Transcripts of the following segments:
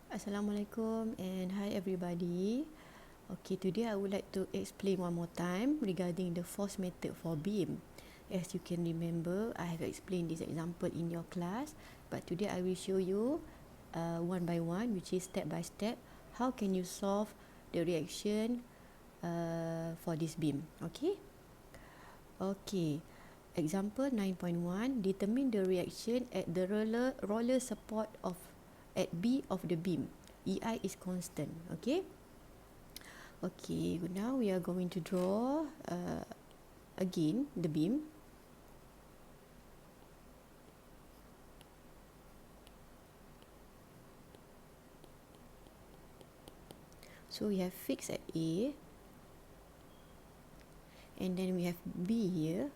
Assalamualaikum and hi everybody. Okay, today I would like to explain one more time regarding the force method for beam. As you can remember, I have explained this example in your class, but today I will show you one by one, which is step by step, how can you solve the reaction for this beam. Okay, example 9.1, determine the reaction at the roller support of at B of the beam. EI is constant. Okay, now we are going to draw again the beam. So we have fixed at A, and then we have B here,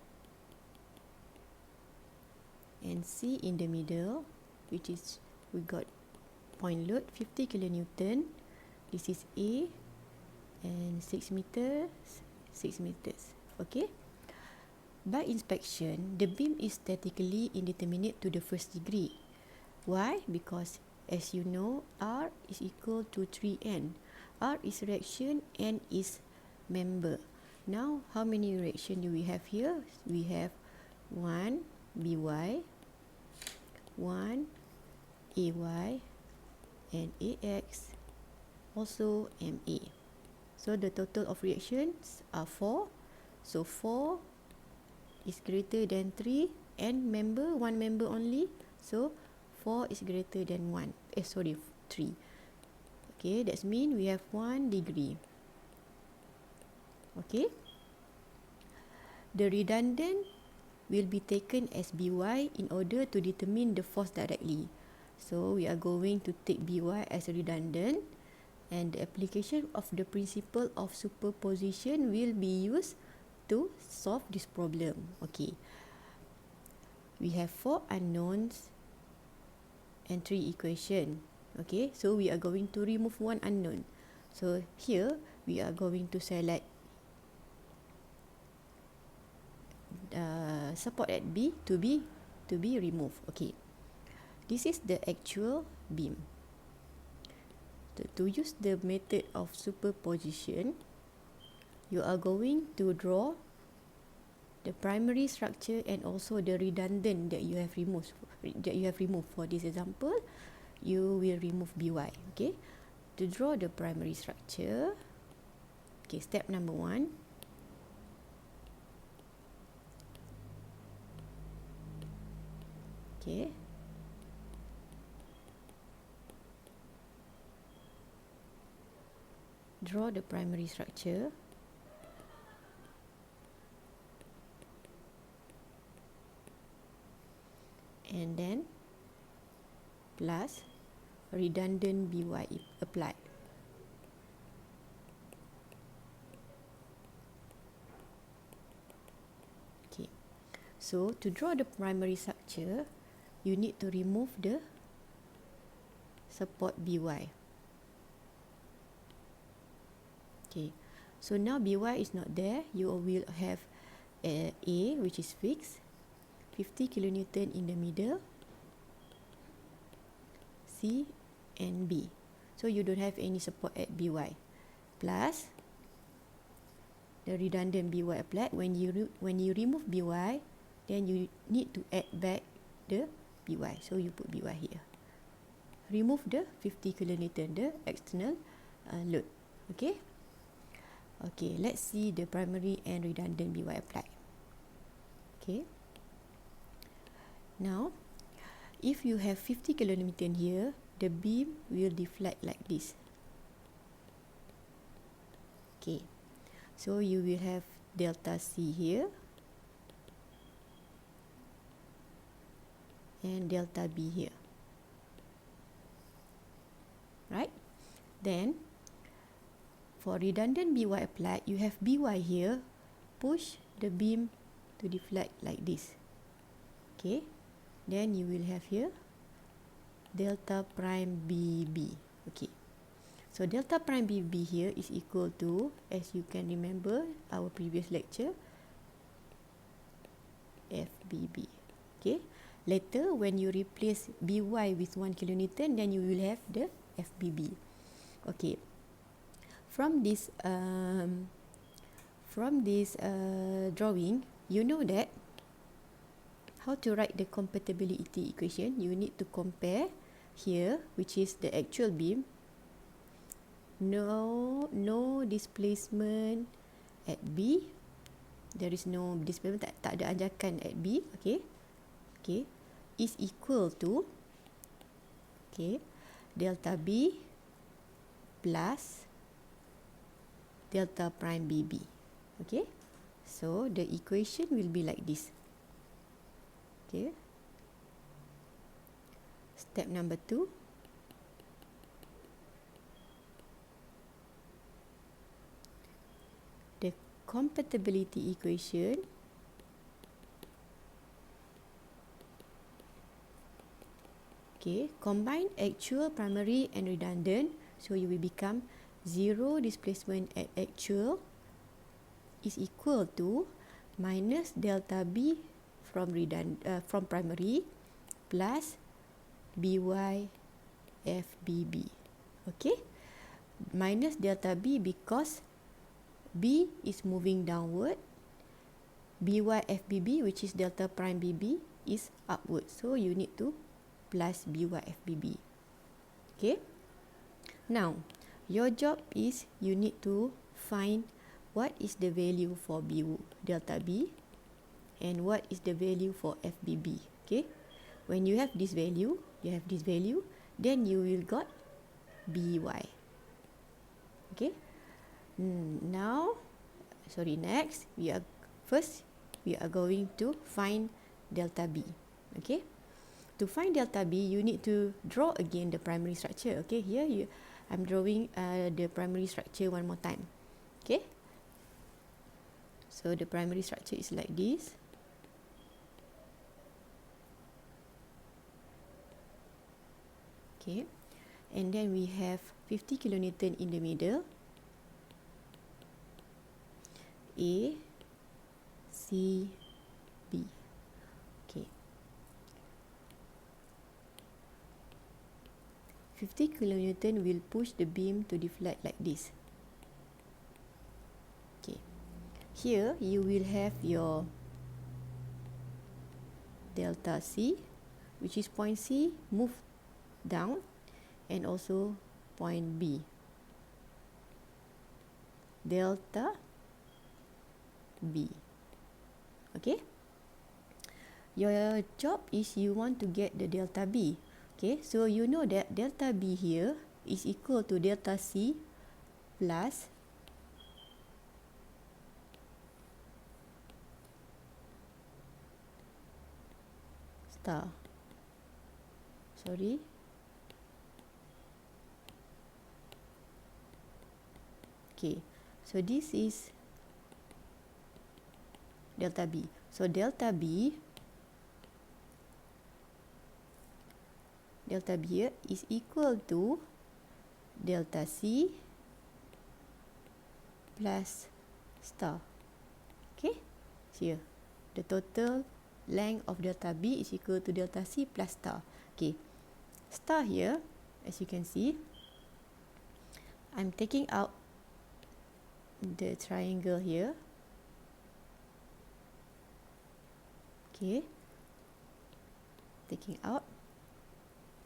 and C in the middle, which is we got point load 50 kilonewton. This is A, and 6 meters. Okay. By inspection, the beam is statically indeterminate to the first degree. Why? Because as you know, R is equal to 3N. R is reaction, N is member. Now, how many reaction do we have here? We have 1 BY, 1 AY, and AX, also MA. So the total of reactions are 4. So 4 is greater than 3, and member, one member only. So 4 is greater than 3. Okay, that means we have 1 degree. Okay. The redundant will be taken as BY in order to determine the force directly. So we are going to take BY as redundant, and the application of the principle of superposition will be used to solve this problem. Okay. We have 4 unknowns and 3 equations. Okay, so we are going to remove one unknown. So here we are going to select support at B to be removed. Okay, this is the actual beam. To use the method of superposition, you are going to draw the primary structure and also the redundant that you have removed. For this example, you will remove BY. Okay, to draw the primary structure. Okay, step number 1. Okay, draw the primary structure. And then plus redundant BY applied. Okay, so to draw the primary structure, you need to remove the support BY. Okay, so now BY is not there. You will have A, which is fixed, 50 kilonewton in the middle, C and B. So you don't have any support at BY. Plus the redundant BY applied. When you remove BY, then you need to add back the BY. So you put BY here. Remove the 50 kilonewton, the external load. Okay. Okay, let's see the primary and redundant BY applied. Okay. Now, if you have 50 kilonewton here, the beam will deflect like this. Okay, so you will have delta C here and delta B here. Right? Then, for redundant BY applied, you have BY here, push the beam to deflect like this. Okay, then you will have here delta prime BB. Okay, so delta prime BB here is equal to, as you can remember our previous lecture, FBB. Okay, later when you replace BY with 1 kilonewton, then you will have the FBB. Okay, from this drawing, you know that how to write the compatibility equation. You need to compare here, which is the actual beam, no displacement at B, there is no displacement, tak ada anjakan at B, okay, is equal to delta B plus delta prime BB. Okay, so the equation will be like this. Okay, step number 2, the compatibility equation combine actual, primary and redundant, so you will become zero displacement at actual is equal to minus delta B from primary plus BY FBB. Okay, minus delta B because B is moving downward, BY FBB, which is delta prime BB, is upward, so you need to plus BY FBB. Okay, now your job is you need to find what is the value for delta B and what is the value for FBB. Okay, when you have this value, then you will got BY. Okay, next we are going to find delta B. Okay, to find delta B, you need to draw again the primary structure. Okay, here I'm drawing the primary structure one more time. Okay, so the primary structure is like this. Okay, and then we have 50 kilonewton in the middle, A, C, B. Okay, 50 kilonewton will push the beam to deflect like this. Okay, here you will have your delta C, which is point C move down, and also point B, delta B. Okay, your job is you want to get the delta B. Okay, so you know that delta B here is equal to delta C plus star. Sorry. Okay, so this is delta B. So delta B here is equal to delta C plus star. Okay, here the total length of delta B is equal to delta C plus star. Okay, star here, as you can see, I'm taking out the triangle here. Okay, taking out,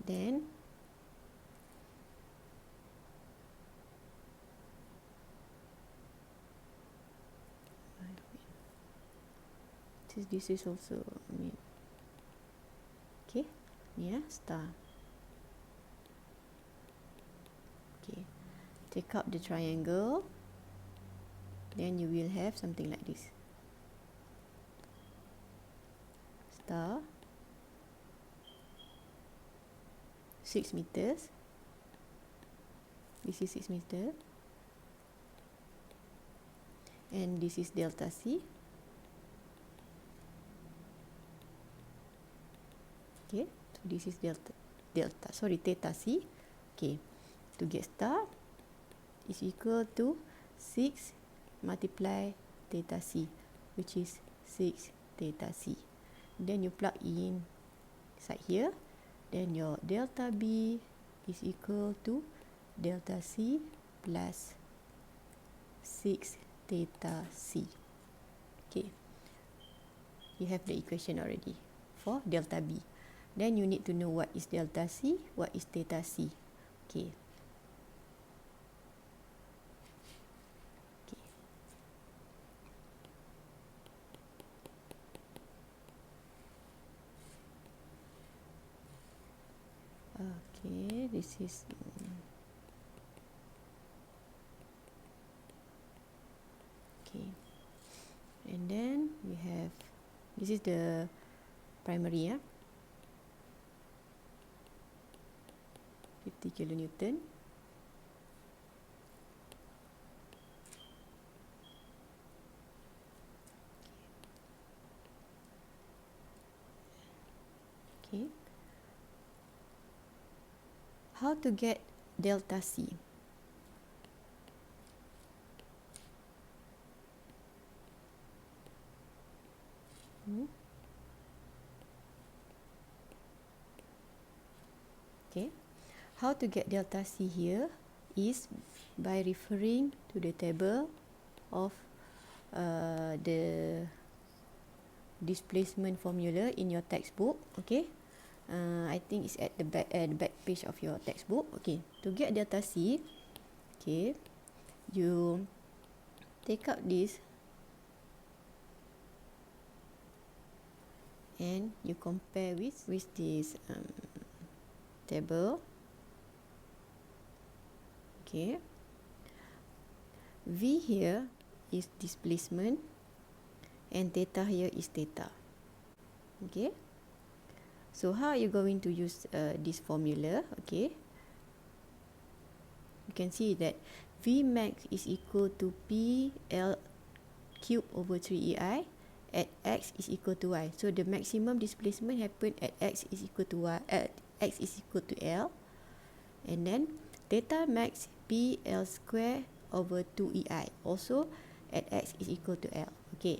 then this is also, okay, yeah, star. Okay, take out the triangle, then you will have something like this. Star, 6 meters. This is 6 meters. And this is delta C. Okay, so this is theta C. Okay, to get star is equal to 6 multiply theta C, which is 6 theta C. Then you plug in inside here, then your delta B is equal to delta C plus 6 theta C. Okay, you have the equation already for delta B. Then you need to know what is delta C, what is theta C. Okay. Okay, this is okay. And then we have, this is the primary, 50 kilonewton. Okay. How to get delta C? Okay. How to get delta C here is by referring to the table of the displacement formula in your textbook. Okay. I think it's at the back page of your textbook. Okay. To get delta C, okay, you take out this and you compare with this table. Okay, V here is displacement and theta here is theta. Okay, so how are you going to use this formula? Okay, you can see that V max is equal to PL cube over 3EI at x is equal to y. So the maximum displacement happen at x is equal to y, at x is equal to L, and then theta max PL square over 2EI also at x is equal to L. Okay,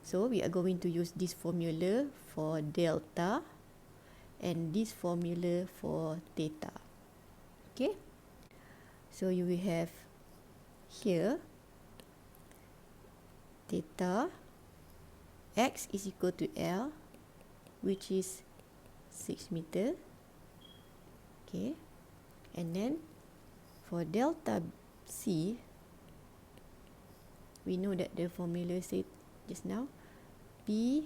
so we are going to use this formula for delta and this formula for theta. Okay, so you will have here theta x is equal to L, which is 6 meter. Okay, and then for delta C, we know that the formula said just now P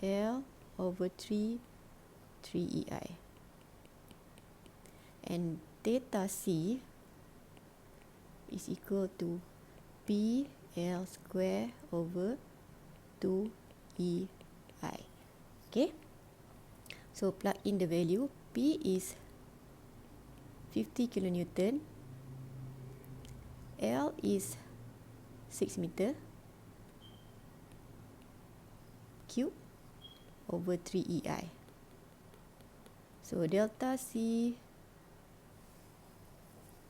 L over 3EI, and theta C is equal to P L square over 2EI. Okay, so plug in the value. P is 50 kilonewton, L is 6 meter cube over 3EI. So delta C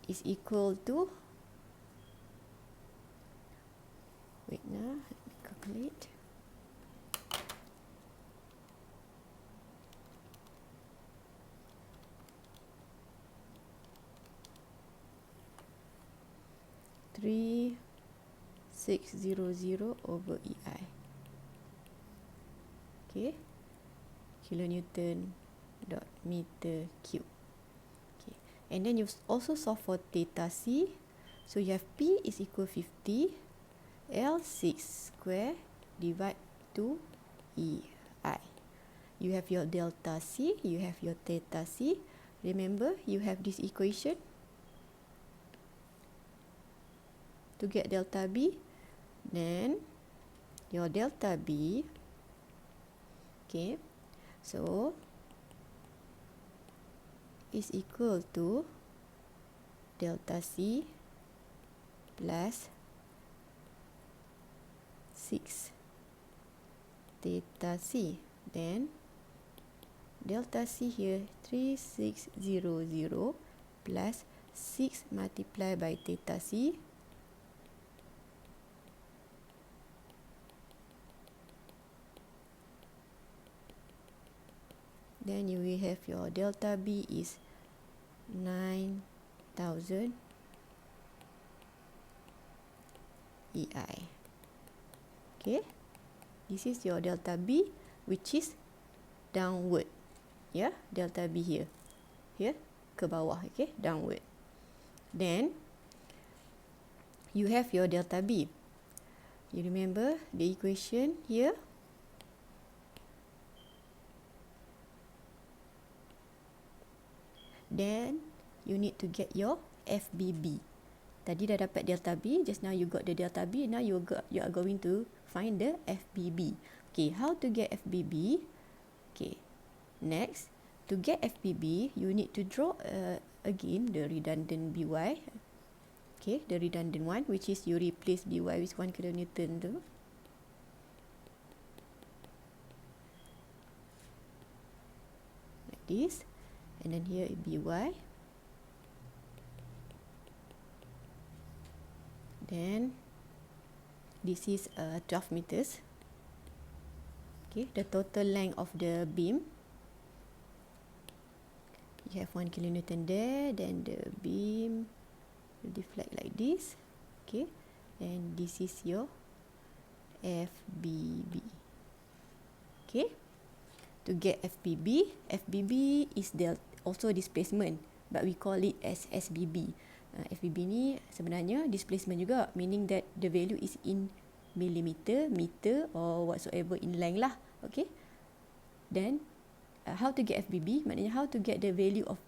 is equal to, wait now, let me calculate. Three 600 over EI. Okay, kilonewton dot meter cube. Okay, and then you also solve for theta C. So you have P is equal 50, L 6 square divide 2 EI. You have your delta C, you have your theta C. Remember, you have this equation to get delta B. Then your delta B, okay, so is equal to delta C plus 6 theta C. Then delta C here 3600 plus 6 multiplied by theta C, then you will have your delta B is 9,000 EI. Okay, this is your delta B, which is downward. Yeah, delta B here. Here, ke bawah, okay, downward. Then, you have your delta B. You remember the equation here? Then, you need to get your FBB. Tadi dah dapat delta B, just now you got the delta B, now you are going to find the FBB. Okay, how to get FBB? Okay, next, to get FBB, you need to draw again the redundant BY. Okay, the redundant one, which is you replace BY with 1 kilonewton tu. Like this. And then here BY. Then, this is 12 meters. Okay, the total length of the beam. You have 1 kilonewton there, then the beam will deflect like this. Okay, and this is your FBB. Okay, to get FBB, FBB is also displacement, but we call it as SBB. FBB ni sebenarnya displacement juga, meaning that the value is in millimeter, meter or whatsoever in length lah. Okay, then how to get FBB, maknanya how to get the value of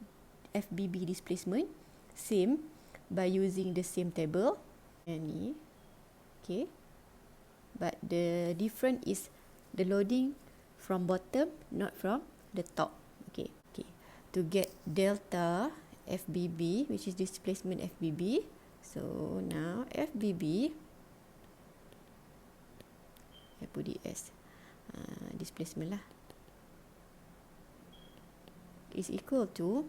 FBB displacement, same by using the same table. And ni, okay, but the difference is the loading from bottom, not from the top. Okay, okay. To get delta FBB, which is displacement FBB, so now FBB, I put it as displacement lah, is equal to,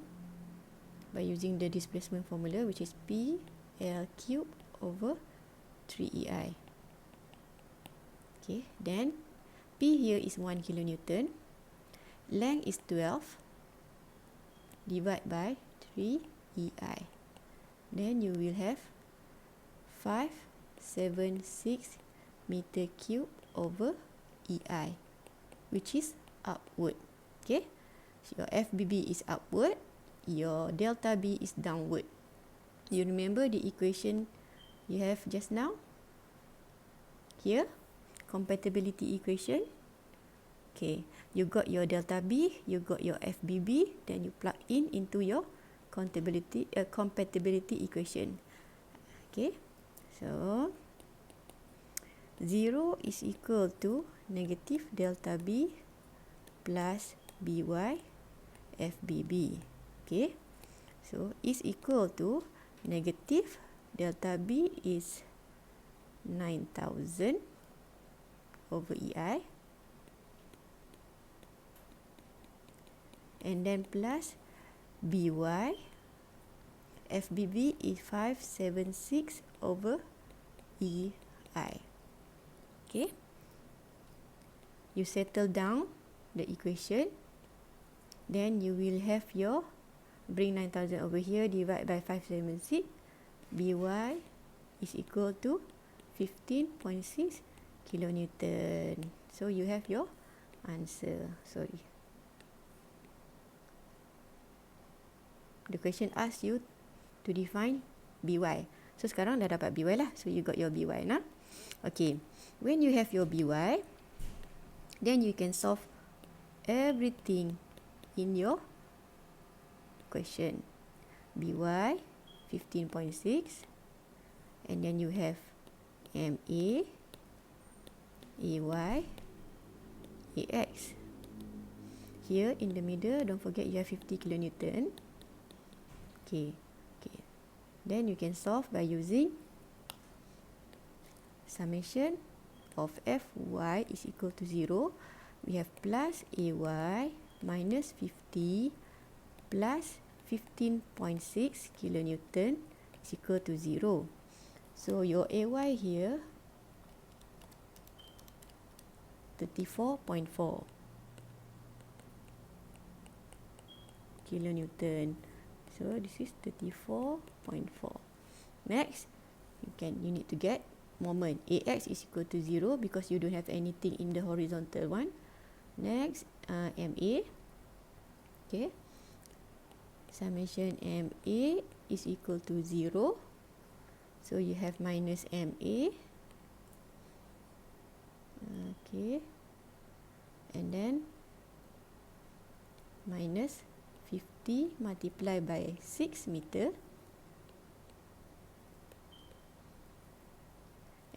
by using the displacement formula, which is P L cube over 3EI. Okay, then P here is 1 kilonewton, length is 12, divide by 3EI. Then you will have 576 meter cube over EI, which is upward. Okay, so your FBB is upward, your delta B is downward. You remember the equation you have just now? Here, compatibility equation. Okay, you got your delta B, you got your FBB, then you plug in into your compatibility equation. Okay, so 0 is equal to negative delta B plus BY FBB. Okay, so is equal to negative delta B is 9,000 over EI, and then plus BY FBB is 576 over EI. Okay, you settle down the equation, then you will have your, bring 9,000 over here, divide by 576, BY is equal to 15.6 kilonewton. So you have your answer. Sorry, the question asks you to define BY. So sekarang dah dapat BY lah, so you got your BY nah. Okay, when you have your BY, then you can solve everything in your question. BY 15.6, and then you have MA, AY, AX. Here in the middle, don't forget you have 50 kilonewton. Okay, okay. Then you can solve by using summation of Fy is equal to 0. We have plus AY minus 50 plus 15.6 kilonewton is equal to 0. So your AY here 34.4 kilonewton. So this is 34.4. Next, you need to get moment. AX is equal to 0 because you don't have anything in the horizontal one. Next, MA. Okay. Summation MA is equal to 0. So you have minus MA. Okay. And then minus 50 multiplied by 6 meter.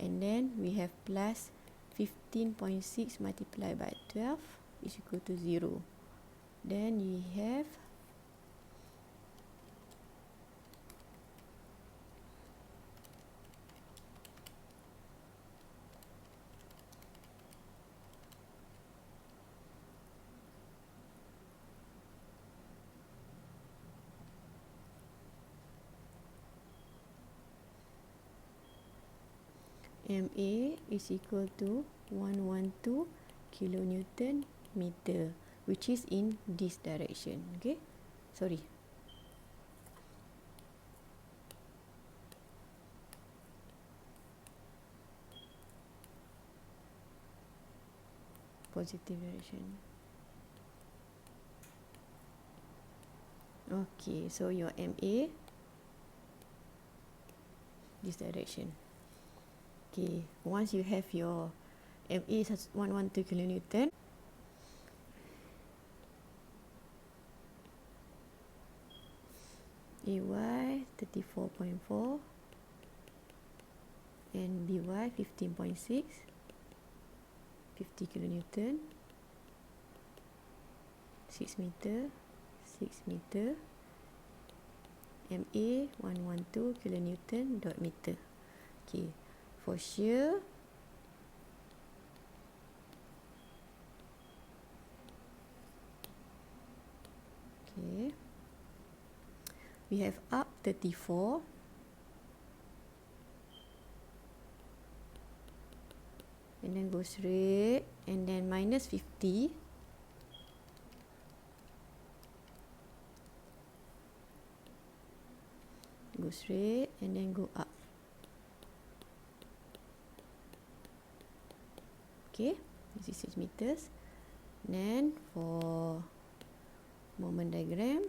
And then we have plus 15.6 multiplied by 12 is equal to 0. Then we have MA is equal to 112 kilonewton meter, which is in this direction. Okay, sorry. Positive direction. Okay, so your MA, this direction. Okay, once you have your MA is 112 kilonewton, AY 34.4 and BY 15.6, 50 kilonewton, 6 meter, 6 meter, MA 112 kilonewton dot meter. Okay, for shear, okay, we have up 34, and then go straight, and then minus 50, go straight, and then go up. Okay, this is 6 meters. Then for moment diagram,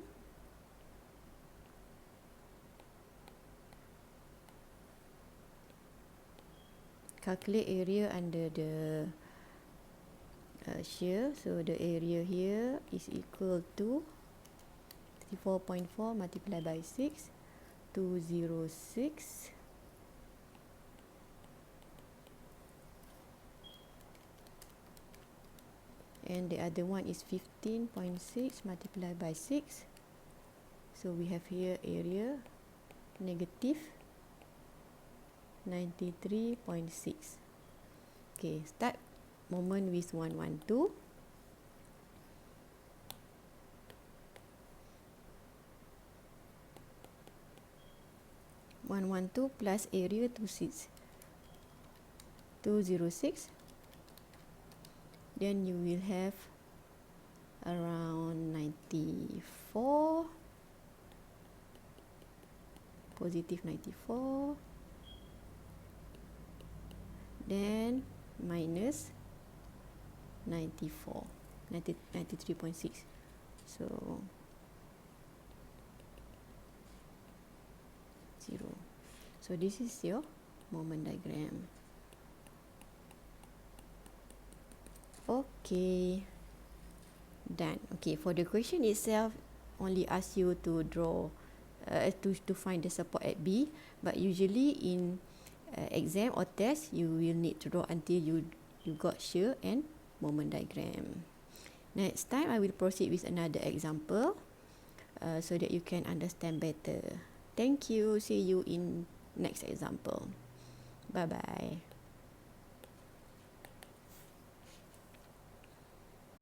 calculate area under the shear. So the area here is equal to 34.4 multiplied by 6, 206. And the other one is 15.6 multiplied by 6. So we have here area negative 93.6. Okay, start moment with 112. Plus area 206. Then you will have around 94, positive 94, then minus 94, 93.6. So 0. So this is your moment diagram. Okay, done. Okay, for the question itself, only ask you to draw, to find the support at B. But usually in exam or test, you will need to draw until you got shear and moment diagram. Next time, I will proceed with another example, so that you can understand better. Thank you. See you in next example. Bye bye.